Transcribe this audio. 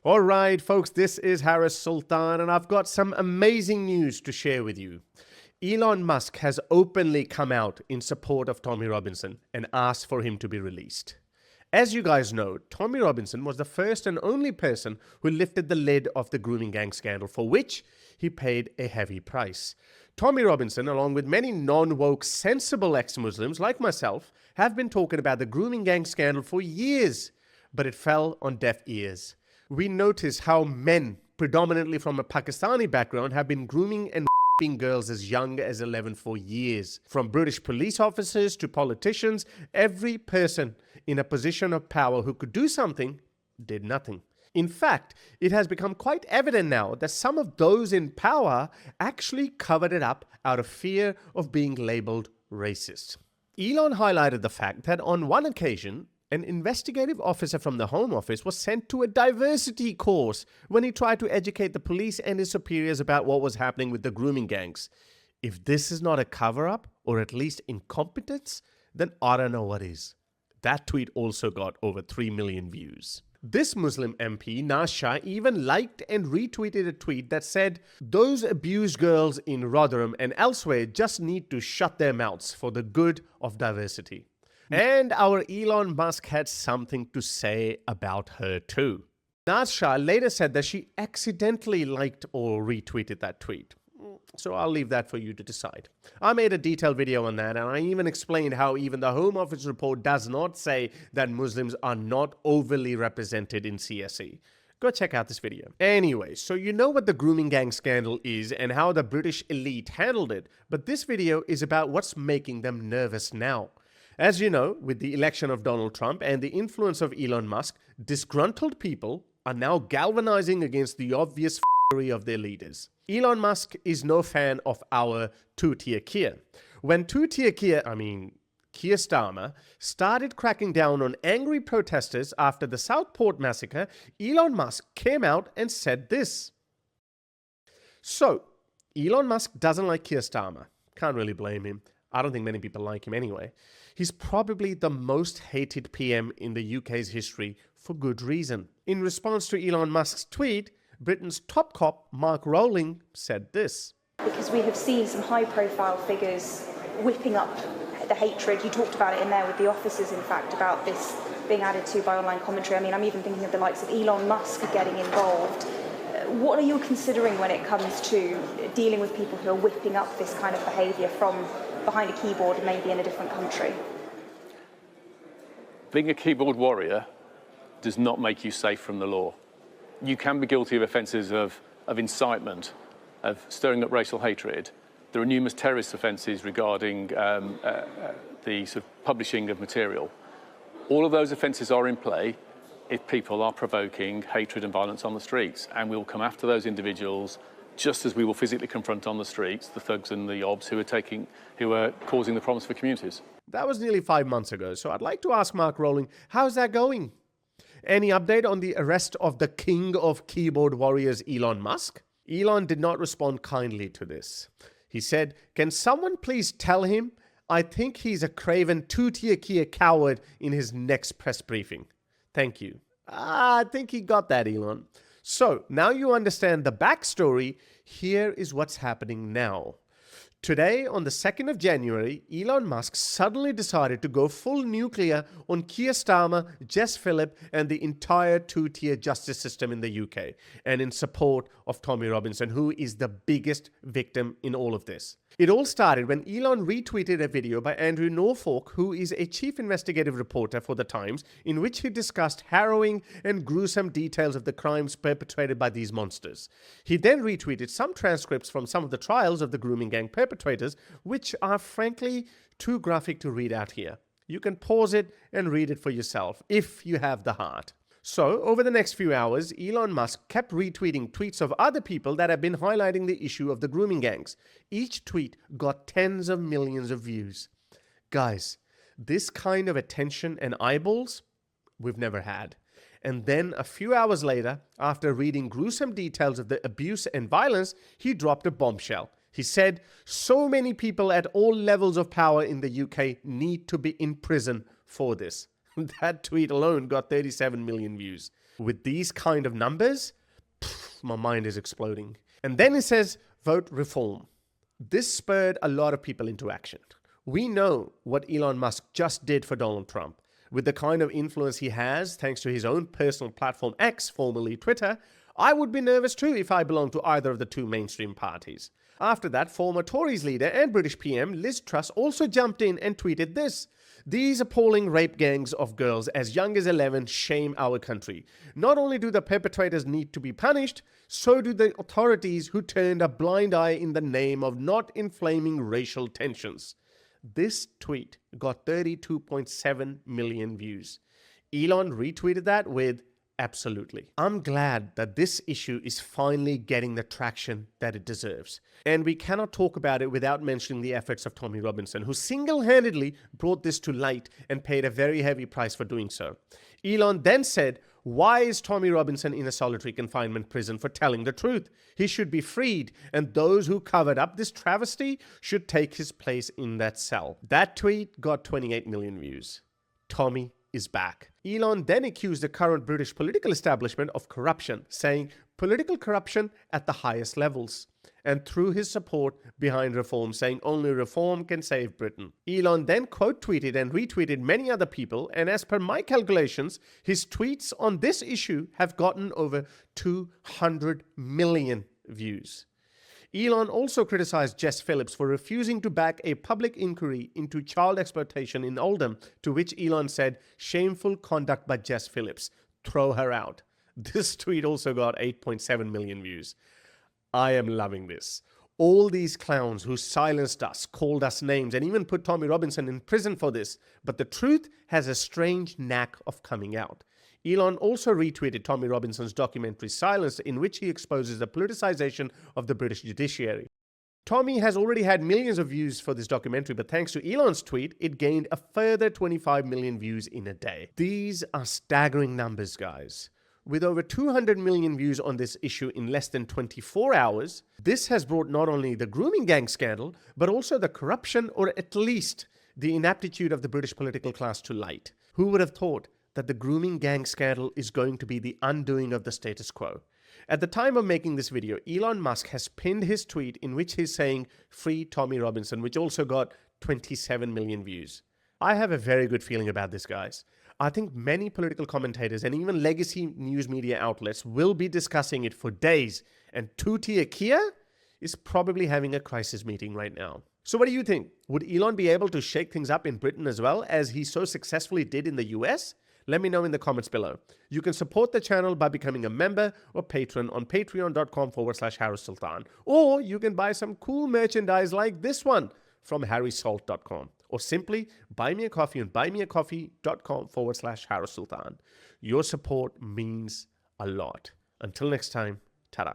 Alright folks, this is Harris Sultan and I've got some amazing news to share with you. Elon Musk has openly come out in support of Tommy Robinson and asked for him to be released. As you guys know, Tommy Robinson was the first and only person who lifted the lid of the Grooming Gang scandal, for which he paid a heavy price. Tommy Robinson, along with many non-woke, sensible ex-Muslims like myself, have been talking about the Grooming Gang scandal for years, but it fell on deaf ears. We notice how men, predominantly from a Pakistani background, have been grooming and girls as young as 11 for years. From British police officers to politicians, every person in a position of power who could do something did nothing. In fact, it has become quite evident now that some of those in power actually covered it up out of fear of being labeled racist. Elon highlighted the fact that on one occasion, an investigative officer from the Home Office was sent to a diversity course when he tried to educate the police and his superiors about what was happening with the grooming gangs. If this is not a cover-up, or at least incompetence, then I don't know what is. That tweet also got over 3 million views. This Muslim MP, Nasha, even liked and retweeted a tweet that said, "Those abused girls in Rotherham and elsewhere just need to shut their mouths for the good of diversity." And our Elon Musk had something to say about her too. Nasha later said that she accidentally liked or retweeted that tweet. So I'll leave that for you to decide. I made a detailed video on that, and I even explained how even the Home Office report does not say that Muslims are not overly represented in CSE. Go check out this video. Anyway, so you know what the Grooming Gang scandal is and how the British elite handled it, but this video is about what's making them nervous now. As you know, with the election of Donald Trump and the influence of Elon Musk, disgruntled people are now galvanizing against the obvious f***ery of their leaders. Elon Musk is no fan of our two-tier Keir. When two-tier Keir Starmer, started cracking down on angry protesters after the Southport massacre, Elon Musk came out and said this. So, Elon Musk doesn't like Keir Starmer. Can't really blame him. I don't think many people like him anyway. He's probably the most hated PM in the UK's history for good reason. In response to Elon Musk's tweet, Britain's top cop, Mark Rowling, said this. Because we have seen some high-profile figures whipping up the hatred. You talked about it in there with the officers, in fact, about this being added to by online commentary. I mean, I'm even thinking of the likes of Elon Musk getting involved. What are you considering when it comes to dealing with people who are whipping up this kind of behaviour from behind a keyboard, maybe in a different country? Being a keyboard warrior does not make you safe from the law. You can be guilty of offences of incitement, of stirring up racial hatred. There are numerous terrorist offences regarding the sort of publishing of material. All of those offences are in play if people are provoking hatred and violence on the streets, and we will come after those individuals just as we will physically confront on the streets the thugs and the obs who are causing the problems for communities. That was nearly 5 months ago, so I'd like to ask Mark Rowling, how's that going? Any update on the arrest of the king of keyboard warriors, Elon Musk? Elon did not respond kindly to this. He said, "Can someone please tell him I think he's a craven two-tier Keir coward in his next press briefing? Thank you." I think he got that, Elon. So, now you understand the backstory. Here is what's happening now. Today, on the 2nd of January, Elon Musk suddenly decided to go full nuclear on Keir Starmer, Jess, Phillips, and the entire two-tier justice system in the UK, and in support of Tommy Robinson, who is the biggest victim in all of this. It all started when Elon retweeted a video by Andrew Norfolk, who is a chief investigative reporter for The Times, in which he discussed harrowing and gruesome details of the crimes perpetrated by these monsters. He then retweeted some transcripts from some of the trials of the Grooming Gang perpetrators, which are frankly too graphic to read out here. You can pause it and read it for yourself, if you have the heart. So, over the next few hours, Elon Musk kept retweeting tweets of other people that have been highlighting the issue of the grooming gangs. Each tweet got tens of millions of views. Guys, this kind of attention and eyeballs, we've never had. And then a few hours later, after reading gruesome details of the abuse and violence, he dropped a bombshell. He said, "So many people at all levels of power in the UK need to be in prison for this." That tweet alone got 37 million views. With these kind of numbers, my mind is exploding. And then it says, vote reform. This spurred a lot of people into action. We know what Elon Musk just did for Donald Trump. With the kind of influence he has, thanks to his own personal platform X, formerly Twitter, I would be nervous too if I belonged to either of the two mainstream parties. After that, former Tories leader and British PM Liz Truss also jumped in and tweeted this. These appalling rape gangs of girls as young as 11 shame our country. Not only do the perpetrators need to be punished, so do the authorities who turned a blind eye in the name of not inflaming racial tensions. This tweet got 32.7 million views. Elon retweeted that with absolutely. I'm glad that this issue is finally getting the traction that it deserves. And we cannot talk about it without mentioning the efforts of Tommy Robinson, who single-handedly brought this to light and paid a very heavy price for doing so. Elon then said, why is Tommy Robinson in a solitary confinement prison for telling the truth? He should be freed, and those who covered up this travesty should take his place in that cell. That tweet got 28 million views. Tommy is back. Elon then accused the current British political establishment of corruption, saying political corruption at the highest levels, and threw his support behind reform, saying only reform can save Britain. Elon then quote tweeted and retweeted many other people, and as per my calculations, his tweets on this issue have gotten over 200 million views. Elon also criticized Jess Phillips for refusing to back a public inquiry into child exploitation in Oldham, to which Elon said, shameful conduct by Jess Phillips. Throw her out. This tweet also got 8.7 million views. I am loving this. All these clowns who silenced us, called us names, and even put Tommy Robinson in prison for this, but the truth has a strange knack of coming out. Elon also retweeted Tommy Robinson's documentary Silence, in which he exposes the politicization of the British judiciary. Tommy has already had millions of views for this documentary, but thanks to Elon's tweet, it gained a further 25 million views in a day. These are staggering numbers, guys. With over 200 million views on this issue in less than 24 hours, this has brought not only the Grooming Gang scandal, but also the corruption, or at least the inaptitude of the British political class to light. Who would have thought that the Grooming Gang scandal is going to be the undoing of the status quo? At the time of making this video, Elon Musk has pinned his tweet in which he's saying, free Tommy Robinson, which also got 27 million views. I have a very good feeling about this, guys. I think many political commentators and even legacy news media outlets will be discussing it for days, and two-tier Keir is probably having a crisis meeting right now. So what do you think? Would Elon be able to shake things up in Britain as well as he so successfully did in the US? Let me know in the comments below. You can support the channel by becoming a member or patron on patreon.com/HarrisSultan. Or you can buy some cool merchandise like this one from harrysalt.com. Or simply buy me a coffee on buymeacoffee.com/HarrisSultan. Your support means a lot. Until next time, ta-da.